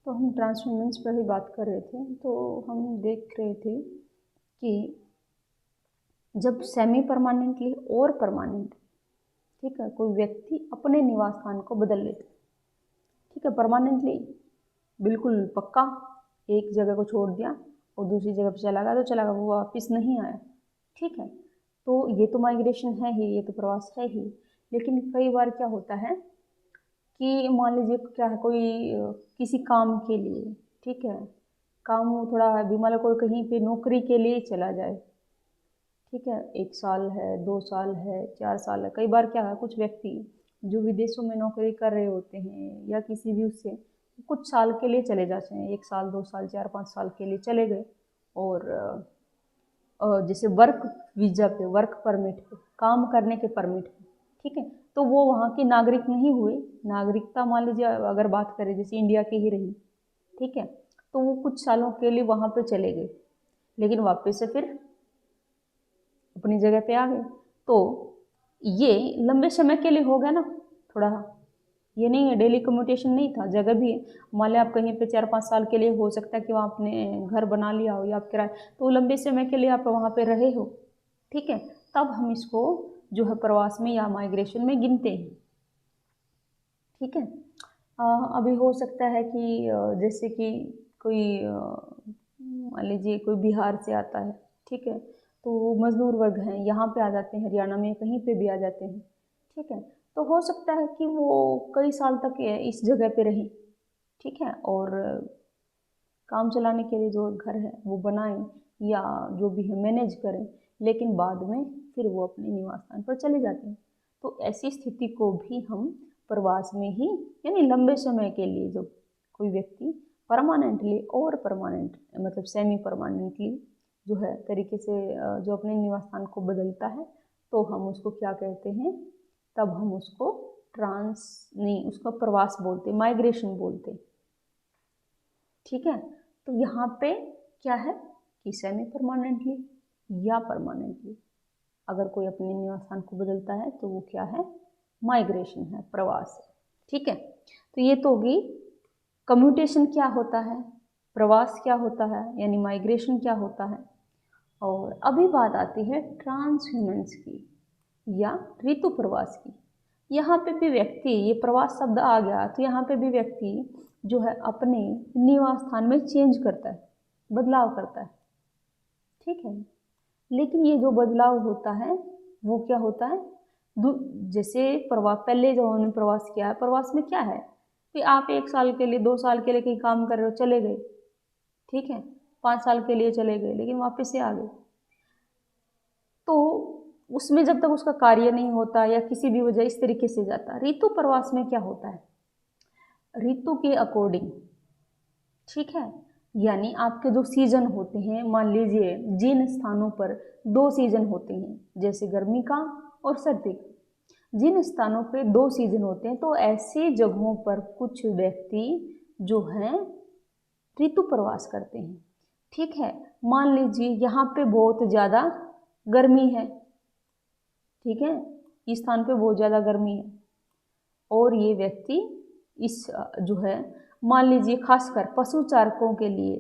तो हम ट्रांसह्यूमेंस पर ही बात कर रहे थे। तो हम देख रहे थे कि जब सेमी परमानेंटली और परमानेंट, ठीक है, कोई व्यक्ति अपने निवास स्थान को बदल लेता है, ठीक है, परमानेंटली बिल्कुल पक्का एक जगह को छोड़ दिया और दूसरी जगह पर चला गया तो चला गया, वो वापस नहीं आया, ठीक है, तो ये तो माइग्रेशन है ही, ये तो प्रवास है ही। लेकिन कई बार क्या होता है कि मान लीजिए क्या है, कोई किसी काम के लिए, ठीक है, काम थोड़ा है, मान लो कोई कहीं पे नौकरी के लिए चला जाए, ठीक है, 1 साल है, 2 साल है, 4 साल है। कई बार क्या है, कुछ व्यक्ति जो विदेशों में नौकरी कर रहे होते हैं या किसी भी उससे कुछ साल के लिए चले जाते हैं, 1 साल, 2 साल, 4-5 साल के लिए चले गए, और जैसे वर्क वीजा पे, वर्क परमिट पे, काम करने के परमिट पे, ठीक है, तो वो वहाँ के नागरिक नहीं हुए। नागरिकता मान लीजिए अगर बात करें जैसे इंडिया की ही रही, ठीक है, तो वो कुछ सालों के लिए वहाँ पे चले गए, लेकिन वापस से फिर अपनी जगह पे आ गए। तो ये लंबे समय के लिए हो गया ना, थोड़ा, ये नहीं है, डेली कम्यूटेशन नहीं था, जगह भी मान लिया आप कहीं पे 4-5 साल के लिए, हो सकता है कि वहाँ आपने घर बना लिया हो या आप किराए, तो लंबे समय के लिए आप वहाँ पे रहे हो, ठीक है, तब हम इसको जो है प्रवास में या माइग्रेशन में गिनते हैं, ठीक है। अभी हो सकता है कि जैसे कि कोई मान लीजिए कोई बिहार से आता है, ठीक है, तो वो मजदूर वर्ग हैं, यहाँ पे आ जाते हैं, हरियाणा में कहीं पे भी आ जाते हैं, ठीक है, तो हो सकता है कि वो कई साल तक इस जगह पे रहें, ठीक है, और काम चलाने के लिए जो घर है वो बनाएं या जो भी है मैनेज करें, लेकिन बाद में फिर वो अपने निवास स्थान पर चले जाते हैं। तो ऐसी स्थिति को भी हम प्रवास में ही, यानी लंबे समय के लिए जो कोई व्यक्ति परमानेंटली और परमानेंट मतलब सेमी परमानेंटली जो है तरीके से जो अपने निवास स्थान को बदलता है, तो हम उसको क्या कहते हैं, तब हम उसको उसको प्रवास बोलते, माइग्रेशन बोलते, ठीक है। तो यहाँ पे क्या है कि सेमी परमानेंटली या परमानेंटली अगर कोई अपने निवास स्थान को बदलता है तो वो क्या है, माइग्रेशन है, प्रवास है, ठीक है। तो ये तो होगी कम्यूटेशन क्या होता है, प्रवास क्या होता है, यानी माइग्रेशन क्या होता है। और अभी बात आती है ट्रांसह्यूमेंस की या ऋतु प्रवास की। यहाँ पे भी व्यक्ति, ये प्रवास शब्द आ गया तो यहाँ पे भी व्यक्ति जो है अपने निवास स्थान में चेंज करता है, बदलाव करता है, ठीक है। लेकिन ये जो बदलाव होता है वो क्या होता है, जैसे प्रवास, पहले जो हमने प्रवास किया है, प्रवास में क्या है कि आप 1 साल के लिए, 2 साल के लिए कहीं काम कर रहे हो, चले गए, ठीक है, 5 साल के लिए चले गए, लेकिन वापस से आ गए, तो उसमें जब तक उसका कार्य नहीं होता या किसी भी वजह इस तरीके से जाता। ऋतु प्रवास में क्या होता है, ऋतु के अकॉर्डिंग, ठीक है, यानी आपके जो सीजन होते हैं, मान लीजिए जिन स्थानों पर 2 सीजन होते हैं, जैसे गर्मी का और सर्दी का, जिन स्थानों पे 2 सीजन होते हैं, तो ऐसे जगहों पर कुछ व्यक्ति जो हैं ऋतु प्रवास करते हैं, ठीक है। मान लीजिए यहाँ पे बहुत ज़्यादा गर्मी है, ठीक है, इस स्थान पे बहुत ज़्यादा गर्मी है, और ये व्यक्ति इस जो है, मान लीजिए खासकर पशु चारकों के लिए,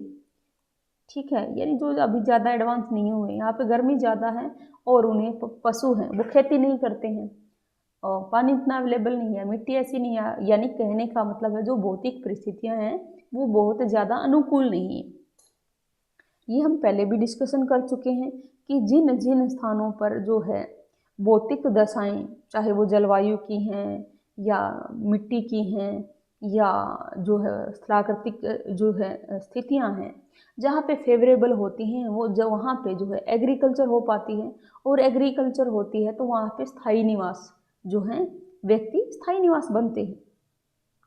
ठीक है, यानी जो अभी ज़्यादा एडवांस नहीं हुए, यहाँ पे गर्मी ज़्यादा है और उन्हें पशु हैं वो खेती नहीं करते हैं, और पानी इतना अवेलेबल नहीं है, मिट्टी ऐसी नहीं है, यानी कहने का मतलब है जो भौतिक परिस्थितियाँ हैं वो बहुत ज़्यादा अनुकूल नहीं है। ये हम पहले भी डिस्कशन कर चुके हैं कि जिन जिन स्थानों पर जो है भौतिक दशाएं, चाहे वो जलवायु की हैं या मिट्टी की हैं या जो है प्राकृतिक जो है स्थितियां हैं, जहाँ पे फेवरेबल होती हैं, वो जब वहाँ पे जो है एग्रीकल्चर हो पाती है, और एग्रीकल्चर होती है तो वहाँ पे स्थायी निवास जो है, व्यक्ति स्थायी निवास बनते हैं,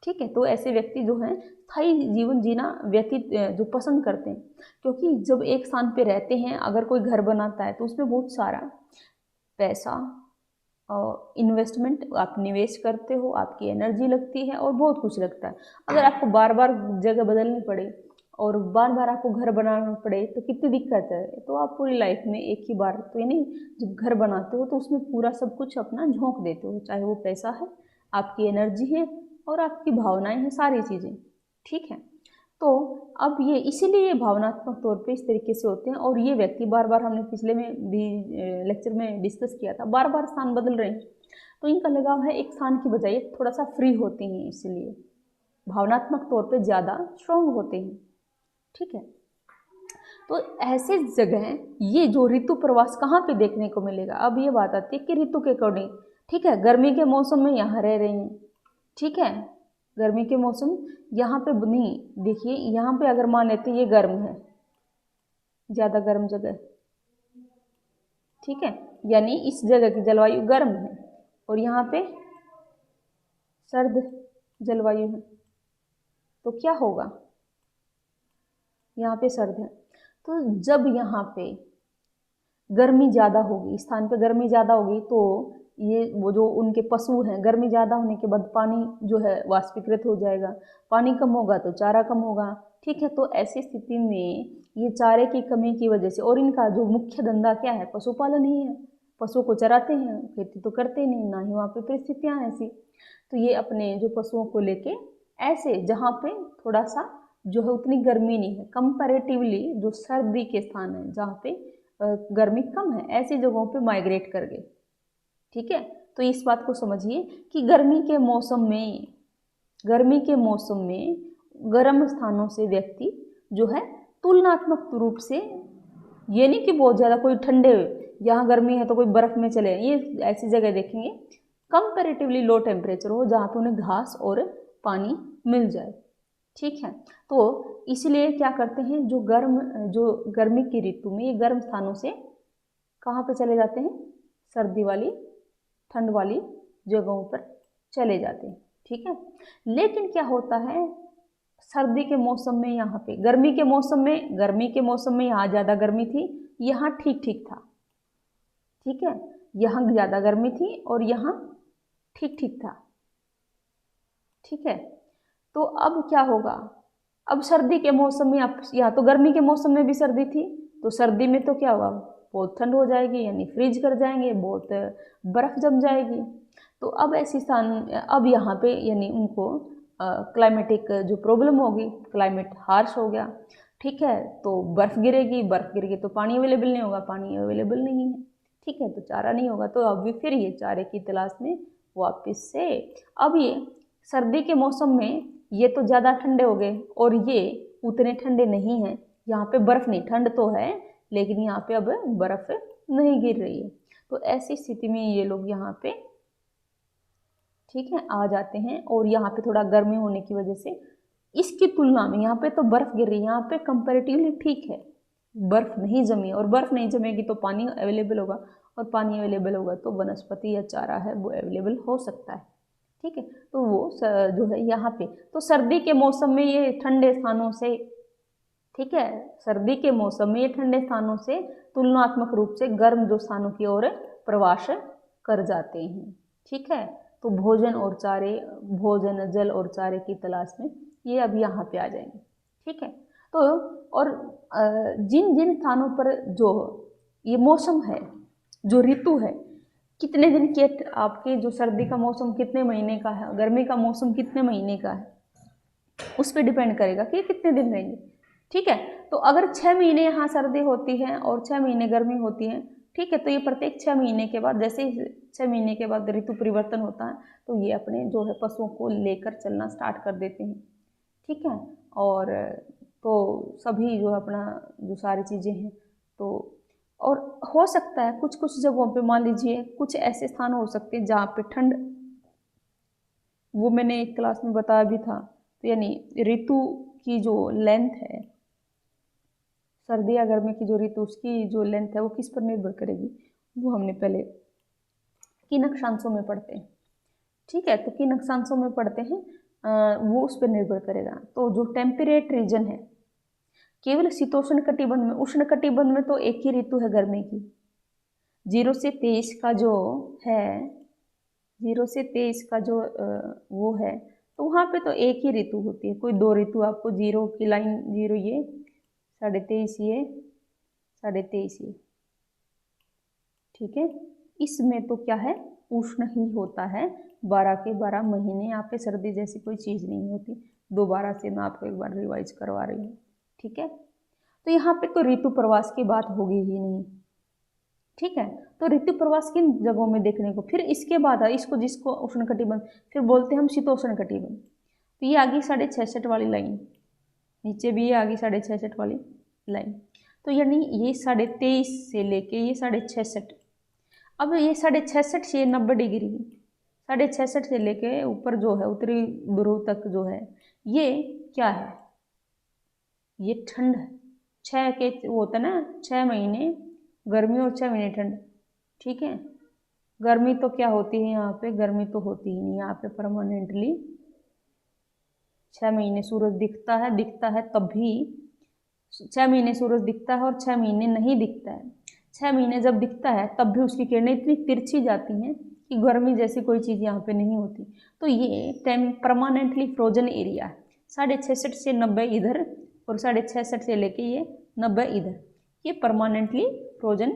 ठीक है। तो ऐसे व्यक्ति जो हैं स्थायी जीवन जीना व्यतीत जो पसंद करते हैं, क्योंकि जब एक स्थान पे रहते हैं, अगर कोई घर बनाता है तो उसमें बहुत सारा पैसा और इन्वेस्टमेंट आप निवेश करते हो, आपकी एनर्जी लगती है और बहुत कुछ लगता है। अगर आपको बार बार जगह बदलनी पड़े और बार बार आपको घर बनाना पड़े तो कितनी दिक्कत है। तो आप पूरी लाइफ में एक ही बार, तो यानी जब घर बनाते हो तो उसमें पूरा सब कुछ अपना झोंक देते हो, चाहे वो पैसा है, आपकी एनर्जी है और आपकी भावनाएं हैं, सारी चीज़ें, ठीक है। तो अब ये इसीलिए भावनात्मक तौर पे इस तरीके से होते हैं। और ये व्यक्ति बार बार, हमने पिछले में भी लेक्चर में डिस्कस किया था, बार बार स्थान बदल रहे हैं, तो इनका लगाव है एक स्थान की बजाय थोड़ा सा फ्री होते हैं, इसलिए भावनात्मक तौर पे ज़्यादा स्ट्रॉन्ग होते हैं। ठीक है, तो ऐसे जगह ये जो ऋतु प्रवास कहाँ पे देखने को मिलेगा। अब ये बात आती है कि ऋतु के अकॉर्डिंग, ठीक है, गर्मी के मौसम में यहाँ रह रहे हैं, ठीक है, गर्मी के मौसम यहाँ पे नहीं, देखिए यहाँ पे अगर मान लेते ये गर्म है, ज़्यादा गर्म जगह, ठीक है, यानी इस जगह की जलवायु गर्म है और यहाँ पे सर्द जलवायु है, तो क्या होगा, यहाँ पे सर्द है। तो जब यहाँ पे गर्मी ज़्यादा होगी, स्थान पे गर्मी ज़्यादा होगी, तो ये वो जो उनके पशु हैं, गर्मी ज़्यादा होने के बाद पानी जो है वाष्पीकृत हो जाएगा, पानी कम होगा तो चारा कम होगा, ठीक है। तो ऐसी स्थिति में ये चारे की कमी की वजह से, और इनका जो मुख्य धंधा क्या है, पशुपालन ही है, पशुओं को चराते हैं, खेती तो करते नहीं, ना ही वहाँ पे परिस्थितियाँ हैं ऐसी, तो ये अपने जो पशुओं को लेके ऐसे जहाँ पे थोड़ा सा जो है उतनी गर्मी नहीं है, कंपैरेटिवली जो सर्दी के स्थान है जहाँ पे गर्मी कम है, ऐसी जगहों पे माइग्रेट कर गए, ठीक है। तो इस बात को समझिए कि गर्मी के मौसम में गर्म स्थानों से व्यक्ति जो है तुलनात्मक रूप से, ये नहीं कि बहुत ज़्यादा कोई ठंडे, यहाँ गर्मी है तो कोई बर्फ़ में चले, ये ऐसी जगह देखेंगे कंपैरेटिवली लो टेम्परेचर हो जहाँ पे उन्हें घास और पानी मिल जाए, ठीक है। तो इसलिए क्या करते हैं, जो गर्मी की ऋतु में ये गर्म स्थानों से कहाँ पे चले जाते हैं, सर्दी वाली ठंड वाली जगहों पर चले जाते हैं, ठीक है। लेकिन क्या होता है, सर्दी के मौसम में यहाँ पे गर्मी के मौसम में यहाँ ज़्यादा गर्मी थी, यहाँ ठीक ठीक था, ठीक है, यहाँ ज़्यादा गर्मी थी और यहाँ ठीक ठीक था, ठीक है। तो अब क्या होगा, अब सर्दी के मौसम में, यहाँ तो गर्मी के मौसम में भी सर्दी थी, तो सर्दी में तो क्या होगा, बहुत ठंड हो जाएगी, यानी फ्रीज कर जाएंगे, बहुत बर्फ़ जम जाएगी। तो अब ऐसी स्थान, अब यहाँ पे यानी उनको क्लाइमेटिक जो प्रॉब्लम होगी, क्लाइमेट हार्श हो गया, ठीक है, तो बर्फ़ गिरेगी तो पानी अवेलेबल नहीं होगा, पानी अवेलेबल नहीं है, ठीक है, तो चारा नहीं होगा, तो अब भी फिर ये चारे की तलाश में वापस से, अब ये सर्दी के मौसम में ये तो ज़्यादा ठंडे हो गए और ये उतने ठंडे नहीं हैं, यहाँ पे बर्फ़ नहीं, ठंड तो है लेकिन यहाँ पे अब बर्फ़ नहीं गिर रही है। तो ऐसी स्थिति में ये लोग यहाँ पे, ठीक है, आ जाते हैं और यहाँ पे थोड़ा गर्मी होने की वजह से इसकी तुलना में यहाँ पे तो बर्फ़ गिर रही है, यहाँ पे कंपैरेटिवली ठीक है, बर्फ़ नहीं जमी, और बर्फ़ नहीं जमेगी तो पानी अवेलेबल होगा, और पानी अवेलेबल होगा तो वनस्पति या चारा है वो अवेलेबल हो सकता है, ठीक है। तो वो जो है यहाँ पे, तो सर्दी के मौसम में ये ठंडे स्थानों से, ठीक है, सर्दी के मौसम में ये ठंडे स्थानों से तुलनात्मक रूप से गर्म जो स्थानों की ओर प्रवास कर जाते हैं, ठीक है। तो भोजन जल और चारे की तलाश में ये अब यहाँ पे आ जाएंगे, ठीक है। तो और जिन जिन स्थानों पर जो ये मौसम है, जो ऋतु है, कितने दिन के आपके, जो सर्दी का मौसम कितने महीने का है, गर्मी का मौसम कितने महीने का है, उस पर डिपेंड करेगा कि कितने दिन रहेंगे, ठीक है। तो अगर 6 महीने यहाँ सर्दी होती है और 6 महीने गर्मी होती है, ठीक है, तो ये प्रत्येक 6 महीने के बाद, जैसे ही 6 महीने के बाद ऋतु परिवर्तन होता है, तो ये अपने जो है पशुओं को लेकर चलना स्टार्ट कर देते हैं, ठीक है। और तो सभी जो है अपना जो सारी चीज़ें हैं, तो और हो सकता है कुछ कुछ जगहों पे, मान लीजिए कुछ ऐसे स्थान हो सकते हैं जहाँ पे ठंड, वो मैंने एक क्लास में बताया भी था, तो यानी ऋतु की जो लेंथ है, सर्दी या गर्मी की जो ऋतु, उसकी जो लेंथ है वो किस पर निर्भर करेगी, वो हमने पहले किन अक्षांशों में पढ़ते हैं, ठीक है। तो किन अक्षांशों में पढ़ते हैं वो उस पर निर्भर करेगा। तो जो टेम्परेट रीजन है, केवल शीतोष्ण कटिबंध में, उष्ण कटिबंध में तो एक ही ऋतु है गर्मी की, 0 से 23 का जो है, 0 से 23 का जो वो है, तो वहाँ पे तो एक ही ऋतु होती है, कोई दो ऋतु आपको 0 की लाइन, 0 ये 23.5 ये 23.5 ये, ठीक है। इसमें तो क्या है, उष्ण ही होता है, 12 के 12 महीने। यहाँ पे सर्दी जैसी कोई चीज़ नहीं होती। दोबारा से मैं आपको एक बार रिवाइज करवा रही हूँ, ठीक है। तो यहाँ पे तो ऋतु प्रवास की बात होगी ही नहीं, ठीक है। तो ऋतु प्रवास किन जगहों में देखने को, फिर इसके बाद इसको जिसको उष्ण कटिबंध, फिर बोलते हैं हम शीतोष्ण कटिबंध। तो ये आ गई 66.5 वाली लाइन, नीचे भी ये आ गई 66.5 वाली लाइन। तो यानी ये 23.5 से लेके ये 66.5, अब ये 66.5 से 90 डिग्री, 66.5 से लेके ऊपर जो है उत्तरी ध्रुव तक जो है, ये क्या है, ये ठंड है। 6 के वो होता है ना, 6 महीने गर्मी और 6 महीने ठंड, ठीक है। गर्मी तो क्या होती है यहाँ पे, गर्मी तो होती ही नहीं यहाँ पे परमानेंटली। 6 महीने सूरज दिखता है तभी 6 महीने सूरज दिखता है और 6 महीने नहीं दिखता है। 6 महीने जब दिखता है तब भी उसकी किरणें इतनी तिरछी जाती हैं कि गर्मी जैसी कोई चीज़ यहाँ पे नहीं होती। तो ये परमानेंटली फ्रोजन एरिया है। 66.5 से 90 इधर और 66.5 से लेके ये 90 इधर, ये परमानेंटली फ्रोजन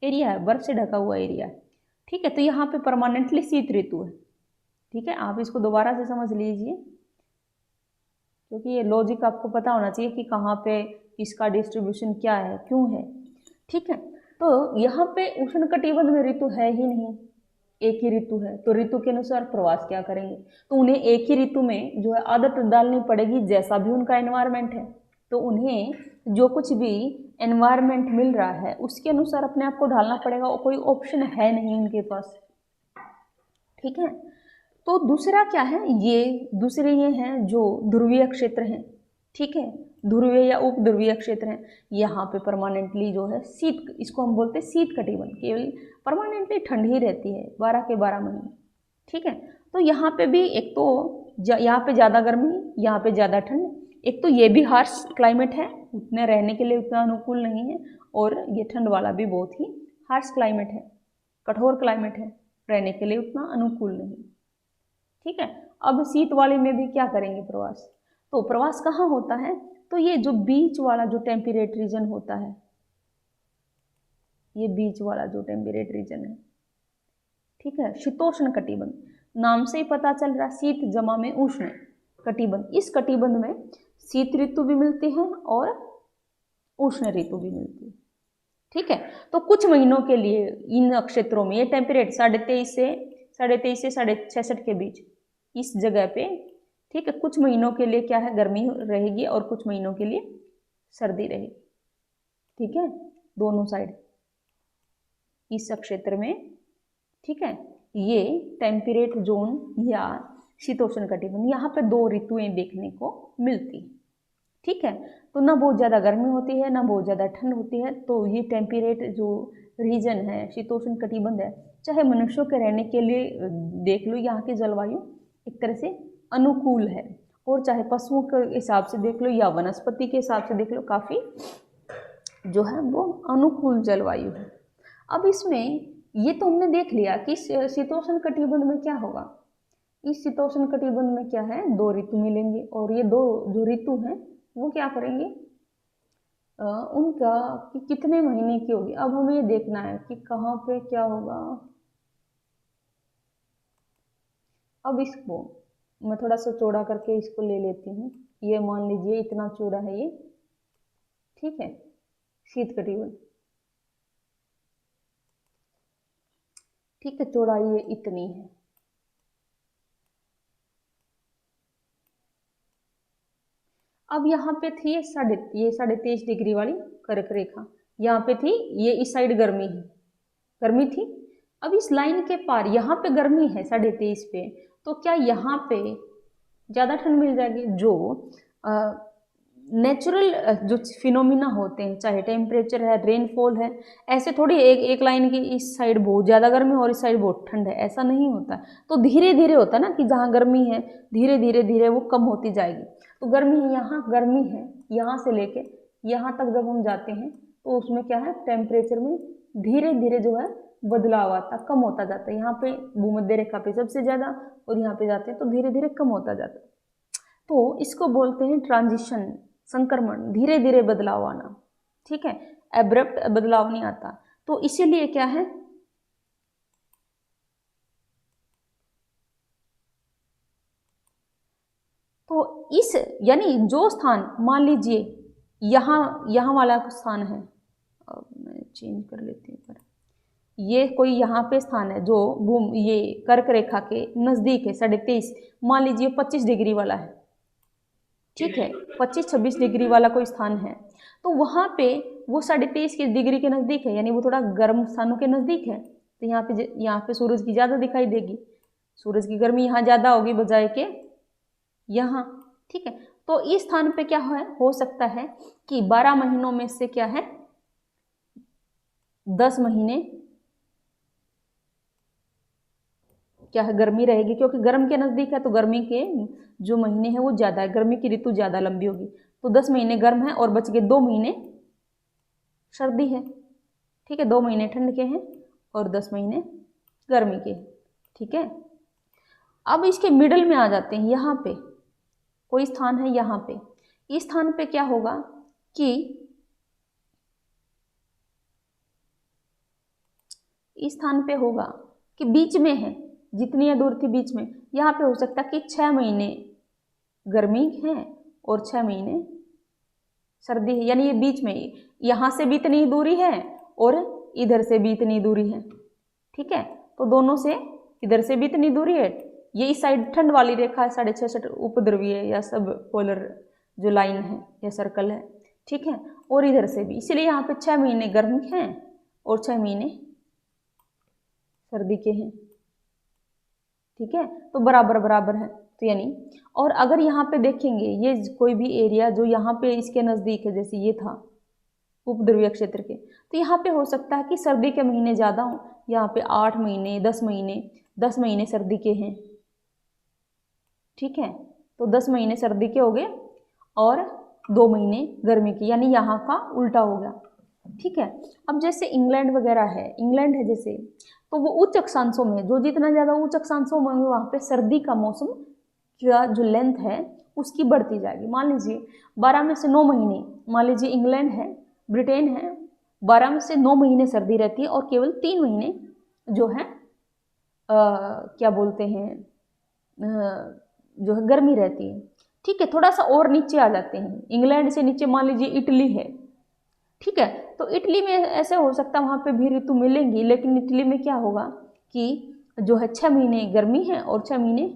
एरिया है, बर्फ से ढका हुआ एरिया है, ठीक है। तो यहाँ पे परमानेंटली शीत ऋतु है, ठीक है। आप इसको दोबारा से समझ लीजिए, क्योंकि ये लॉजिक आपको पता होना चाहिए कि कहाँ पे इसका डिस्ट्रीब्यूशन क्या है, क्यों है, ठीक है। तो यहाँ पे उष्ण कटिबंध में ऋतु है ही नहीं, एक ही ऋतु है। तो ऋतु के अनुसार प्रवास क्या करेंगे, तो उन्हें एक ही ऋतु में जो है आदत डालनी पड़ेगी, जैसा भी उनका एनवायरनमेंट है। तो उन्हें जो कुछ भी एनवायरनमेंट मिल रहा है उसके अनुसार अपने आप को ढालना पड़ेगा, और कोई ऑप्शन है नहीं उनके पास, ठीक है। तो दूसरा क्या है, ये दूसरे ये हैं जो ध्रुवीय क्षेत्र हैं, ठीक है। ध्रुवीय या उप ध्रुवीय क्षेत्र हैं, यहाँ पे परमानेंटली जो है शीत, इसको हम बोलते हैं शीत कटिबंध, केवल परमानेंटली ठंड ही रहती है 12 के 12 महीने, ठीक है। तो यहाँ पे भी एक तो यहाँ पे ज़्यादा गर्मी, यहाँ पे ज़्यादा ठंड, एक तो ये भी हार्श क्लाइमेट है, उतने रहने के लिए उतना अनुकूल नहीं है, और ये ठंड वाला भी बहुत ही हार्श क्लाइमेट है, कठोर क्लाइमेट है, रहने के लिए उतना अनुकूल नहीं, ठीक है। अब शीत वाले में भी क्या करेंगे प्रवास, तो प्रवास कहाँ होता है, तो ये जो बीच वाला जो टेम्परेट रीजन होता है, ये बीच वाला जो टेम्परेट रीजन है, ठीक है। शीतोष्ण कटिबंध, नाम से ही पता चल रहा, शीत जमा में उष्ण कटिबंध। इस कटिबंध में शीत ऋतु भी मिलती है और उष्ण ऋतु भी मिलती है, ठीक है। तो कुछ महीनों के लिए इन क्षेत्रों में ये टेम्परेट 23.5 से 66 के बीच इस जगह पे, ठीक है, कुछ महीनों के लिए क्या है, गर्मी रहेगी और कुछ महीनों के लिए सर्दी रहेगी, ठीक है, दोनों साइड इस क्षेत्र में, ठीक है। ये टेम्परेट जोन या शीतोष्ण कटिबंध, यहाँ पे 2 ऋतुएं देखने को मिलती, ठीक है। तो ना बहुत ज़्यादा गर्मी होती है, ना बहुत ज़्यादा ठंड होती है। तो ये टेम्परेट जो रीजन है, शीतोष्ण कटिबंध है, चाहे मनुष्यों के रहने के लिए देख लो, यहाँ की जलवायु एक तरह से अनुकूल है, और चाहे पशुओं के हिसाब से देख लो या वनस्पति के हिसाब से देख लो, काफ़ी जो है वो अनुकूल जलवायु है। अब इसमें ये तो हमने देख लिया कि शीतोष्ण कटिबंध में क्या होगा। इस शीतोष्ण कटिबंध में क्या है, 2 ऋतु मिलेंगे, और ये 2 जो ऋतु हैं वो क्या करेंगे, उनका कि कितने महीने की होगी। अब हमें ये देखना है कि कहाँ पे क्या होगा। अब इसको मैं थोड़ा सा चौड़ा करके इसको ले लेती हूँ, ये मान लीजिए इतना चौड़ा है ये, ठीक है, शीत कटिबंध, ठीक है, चौड़ाई ये इतनी है। अब यहाँ पे थी ये 23.5 डिग्री वाली कर्क रेखा, यहाँ पे थी ये, इस साइड गर्मी थी। अब इस लाइन के पार यहाँ पे गर्मी है 23.5 पे, तो क्या यहाँ पे ज़्यादा ठंड मिल जाएगी। जो नेचुरल जो फिनोमिना होते हैं, चाहे टेम्परेचर है, रेनफॉल है, ऐसे थोड़ी एक लाइन की इस साइड बहुत ज़्यादा गर्मी और इस साइड बहुत ठंड है, ऐसा नहीं होता। तो धीरे धीरे होता है ना कि जहाँ गर्मी है धीरे धीरे वो कम होती जाएगी। तो गर्मी है यहाँ से लेके यहाँ तक जब हम जाते हैं तो उसमें क्या है, टेम्परेचर में धीरे धीरे जो है बदलाव आता, कम होता जाता है। यहाँ पे भूमध्य रेखा पे सबसे ज़्यादा, और यहाँ पे जाते हैं तो धीरे धीरे कम होता जाता है। तो इसको बोलते हैं ट्रांजिशन, संक्रमण, धीरे धीरे बदलाव आना, ठीक है, एब्रप्ट बदलाव नहीं आता। तो इसीलिए क्या है, तो इस यानी जो स्थान, मान लीजिए यहाँ वाला स्थान है, अब मैं चेंज कर लेती हूँ पर, ये कोई यहाँ पे स्थान है जो ये कर्क रेखा के नज़दीक है, 23.5, मान लीजिए 25 डिग्री वाला है, ठीक है, 25-26 डिग्री वाला कोई स्थान है, तो वहाँ पे वो 23.5 के डिग्री के नज़दीक है, यानी वो थोड़ा गर्म स्थानों के नज़दीक है, तो यहाँ पे सूरज की ज़्यादा दिखाई देगी, सूरज की गर्मी यहाँ ज़्यादा होगी बजाय के यहाँ, ठीक है। तो इस स्थान पे क्या हो सकता है कि 12 महीनों में से क्या है, 10 महीने क्या है, गर्मी रहेगी, क्योंकि गर्म के नज़दीक है तो गर्मी के जो महीने हैं वो ज़्यादा है, गर्मी की ऋतु ज़्यादा लंबी होगी, तो 10 महीने गर्म है और बच गए 2 महीने सर्दी है, ठीक है, 2 महीने ठंड के हैं और 10 महीने गर्मी के, ठीक है। अब इसके मिडल में आ जाते हैं, यहाँ पे कोई स्थान है, यहाँ पे इस स्थान पे क्या होगा कि इस स्थान पे होगा कि बीच में है, जितनी ये दूर थी बीच में, यहाँ पे हो सकता है कि 6 महीने गर्मी है और 6 महीने सर्दी है, यानी ये बीच में, यहाँ से भी इतनी दूरी है और इधर से भी इतनी दूरी है, ठीक है, तो दोनों से इधर से भी इतनी दूरी है, ये इस साइड ठंड वाली रेखा है 66.5 उपध्रुवीय या सब पोलर जो लाइन है या सर्कल है, ठीक है, और इधर से भी, इसलिए यहाँ पे 6 महीने गर्म हैं और 6 महीने सर्दी के हैं, ठीक है, तो बराबर बराबर है, तो यानी, और अगर यहाँ पे देखेंगे ये कोई भी एरिया जो यहाँ पे इसके नज़दीक है, जैसे ये था उपध्रुवीय क्षेत्र के, तो यहाँ पे हो सकता है कि सर्दी के महीने ज़्यादा हों, यहाँ पे 8 महीने 10 महीने सर्दी के हैं, ठीक है, तो 10 महीने सर्दी के हो गए और 2 महीने गर्मी के, यानी यहाँ का उल्टा हो गया, ठीक है। अब जैसे इंग्लैंड वगैरह है, इंग्लैंड है जैसे, तो वो उच्च अक्षांशों में, जो जितना ज़्यादा उच्च अक्षांशों में वहाँ पे सर्दी का मौसम का जो लेंथ है उसकी बढ़ती जाएगी। मान लीजिए 12 में से 9 महीने, मान लीजिए इंग्लैंड है, ब्रिटेन है, 12 में से 9 महीने सर्दी रहती है और केवल 3 महीने जो है क्या बोलते हैं जो है गर्मी रहती है, ठीक है। थोड़ा सा और नीचे आ जाते हैं, इंग्लैंड से नीचे मान लीजिए इटली है, ठीक है, तो इटली में ऐसे हो सकता है वहाँ पे भी ऋतु मिलेंगी, लेकिन इटली में क्या होगा कि जो है 6 महीने गर्मी है और 6 महीने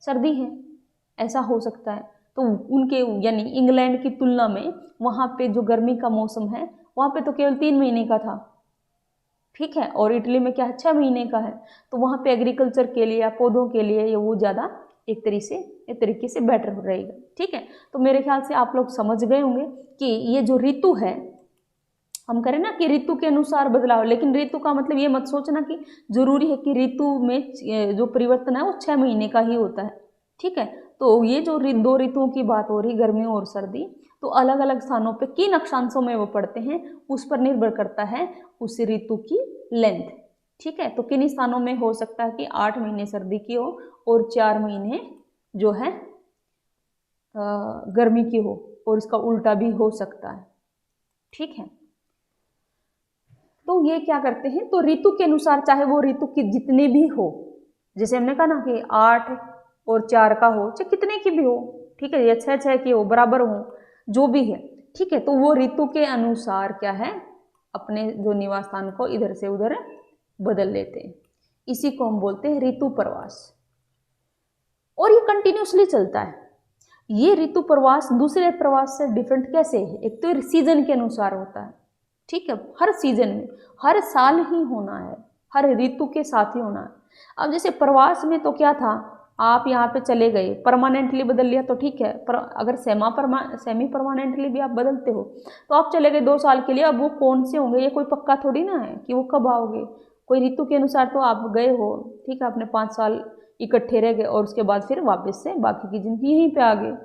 सर्दी है, ऐसा हो सकता है। तो उनके यानी इंग्लैंड की तुलना में वहाँ पे जो गर्मी का मौसम है वहाँ पे तो केवल 3 महीने का था, ठीक है, और इटली में क्या है 6 महीने का है, तो वहाँ पे एग्रीकल्चर के लिए या पौधों के लिए ये वो ज़्यादा एक तरीके से बेटर रहेगा, ठीक है। तो मेरे ख्याल से आप लोग समझ गए होंगे कि ये जो ऋतु है, हम करें ना कि ऋतु के अनुसार बदलाव, लेकिन ऋतु का मतलब ये मत सोचना कि जरूरी है कि ऋतु में जो परिवर्तन है वो 6 महीने का ही होता है, ठीक है। तो ये जो 2 ऋतुओं की बात हो रही, गर्मी और सर्दी, तो अलग अलग स्थानों पे किन अक्षांशों में वो पड़ते हैं उस पर निर्भर करता है उस ऋतु की लेंथ, ठीक है। तो किन स्थानों में हो सकता है कि 8 महीने सर्दी की हो और 4 महीने जो है गर्मी की हो, और इसका उल्टा भी हो सकता है, ठीक है। तो ये क्या करते हैं, तो ऋतु के अनुसार, चाहे वो ऋतु की जितनी भी हो, जैसे हमने कहा ना कि 8 और 4 का हो, चाहे कितने की भी हो, ठीक है, या 6 की हो, बराबर हो, जो भी है, ठीक है, तो वो ऋतु के अनुसार क्या है अपने जो निवास स्थान को इधर से उधर बदल लेते हैं। इसी को हम बोलते हैं ऋतु प्रवास, और ये कंटिन्यूसली चलता है। ये ऋतु प्रवास दूसरे प्रवास से डिफरेंट कैसे है, एक तो सीजन के अनुसार होता है, ठीक है, हर सीजन में, हर साल ही होना है, हर ऋतु के साथ ही होना है। अब जैसे प्रवास में तो क्या था, आप यहाँ पे चले गए, परमानेंटली बदल लिया तो ठीक है, पर अगर सेमी परमानेंटली भी आप बदलते हो तो आप चले गए 2 साल के लिए, अब वो कौन से होंगे ये कोई पक्का थोड़ी ना है कि वो कब आओगे, कोई ऋतु के अनुसार तो आप गए हो, ठीक है, आपने 5 साल इकट्ठे रह गए और उसके बाद फिर वापस से बाकी की जिंदगी यहीं पे आ गए,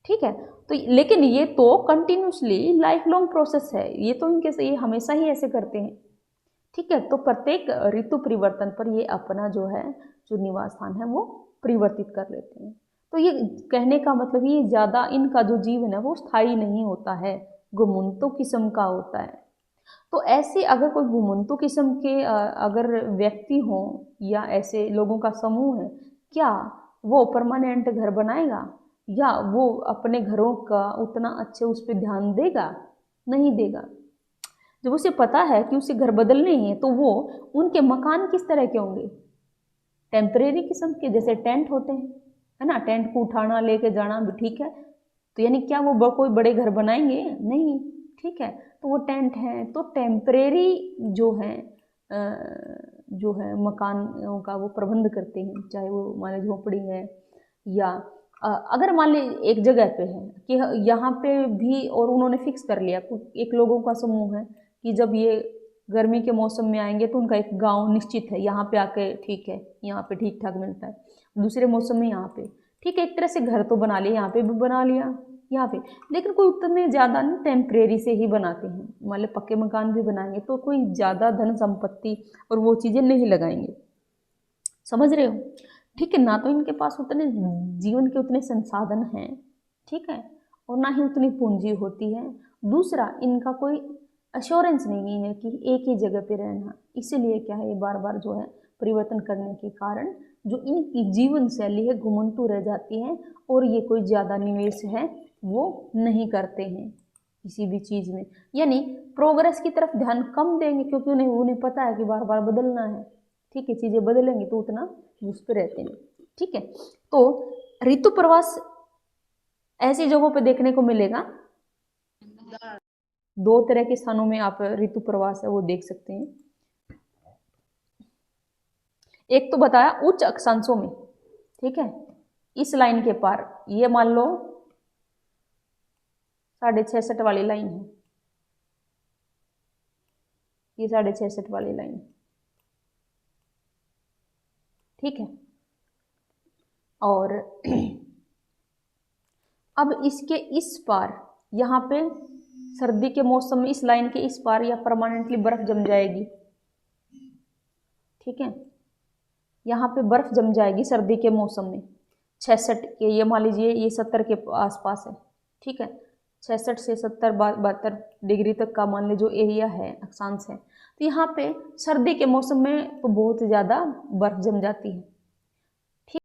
ठीक है। तो लेकिन ये तो कंटिन्यूसली लाइफ लॉन्ग प्रोसेस है, ये तो इनके से ये हमेशा ही ऐसे करते हैं, ठीक है। तो प्रत्येक ऋतु परिवर्तन पर ये अपना जो है जो निवास स्थान है वो परिवर्तित कर लेते हैं। तो ये कहने का मतलब ये ज़्यादा इनका जो जीवन है वो स्थायी नहीं होता है, घुमंतु किस्म का होता है। तो ऐसे अगर कोई घुमंतु किस्म के अगर व्यक्ति हों या ऐसे लोगों का समूह है, क्या वो परमानेंट घर बनाएगा या वो अपने घरों का उतना अच्छे उस पर ध्यान देगा? नहीं देगा। जब उसे पता है कि उसे घर बदलने हैं तो वो उनके मकान किस तरह के होंगे? टेम्परेरी किस्म के, जैसे टेंट होते हैं, है ना, टेंट को उठाना लेके जाना भी ठीक है। तो यानी क्या वो कोई बड़े घर बनाएंगे? नहीं, ठीक है। तो वो टेंट है, तो टेम्परेरी जो है मकानों का वो प्रबंध करते हैं, चाहे वो मान ली झोपड़ी है या अगर मान ली एक जगह पे है कि यहाँ पे भी, और उन्होंने फिक्स कर लिया, एक लोगों का समूह है कि जब ये गर्मी के मौसम में आएंगे तो उनका एक गांव निश्चित है, यहाँ पे आके ठीक है, यहाँ पे ठीक ठाक मिलता है, दूसरे मौसम में यहाँ पे ठीक है। एक तरह से घर तो बना लिया, यहाँ पे भी बना लिया, यहाँ पे, लेकिन कोई उतने ज़्यादा नहीं, टेम्परेरी से ही बनाते हैं। मान लो पक्के मकान भी बनाएंगे तो कोई ज़्यादा धन संपत्ति और वो चीज़ें नहीं लगाएंगे, समझ रहे हो? ठीक है ना, तो इनके पास उतने जीवन के उतने संसाधन हैं, ठीक है, और ना ही उतनी पूंजी होती है। दूसरा, इनका कोई अश्योरेंस नहीं है कि एक ही जगह पे रहना, इसीलिए क्या है, ये बार बार जो है परिवर्तन करने के कारण जो इनकी जीवन शैली है घुमंतु रह जाती है, और ये कोई ज़्यादा निवेश है वो नहीं करते हैं किसी भी चीज़ में, यानी प्रोग्रेस की तरफ ध्यान कम देंगे, क्योंकि उन्हें पता है कि बार बार बदलना है, ठीक है, चीज़ें बदलेंगी तो उतना उस पर रहते हैं, ठीक है। तो ऋतु प्रवास ऐसी जगहों पे देखने को मिलेगा, दो तरह के स्थानों में आप ऋतु प्रवास है वो देख सकते हैं। एक तो बताया उच्च अक्षांशों में, ठीक है, इस लाइन के पार, ये मान लो 66.5 वाली लाइन है, ये 66.5 वाली लाइन, ठीक है। और अब इसके इस पार, यहाँ पे सर्दी के मौसम में इस लाइन के इस पार या परमानेंटली बर्फ जम जाएगी, ठीक है, यहाँ पे बर्फ जम जाएगी सर्दी के मौसम में, 66 के, ये मान लीजिए ये 70 के आसपास है, ठीक है, 66 से 70 72 डिग्री तक का मान लीजिए जो एरिया है, अक्षांश है, तो यहाँ पे सर्दी के मौसम में तो बहुत ज़्यादा बर्फ जम जाती है,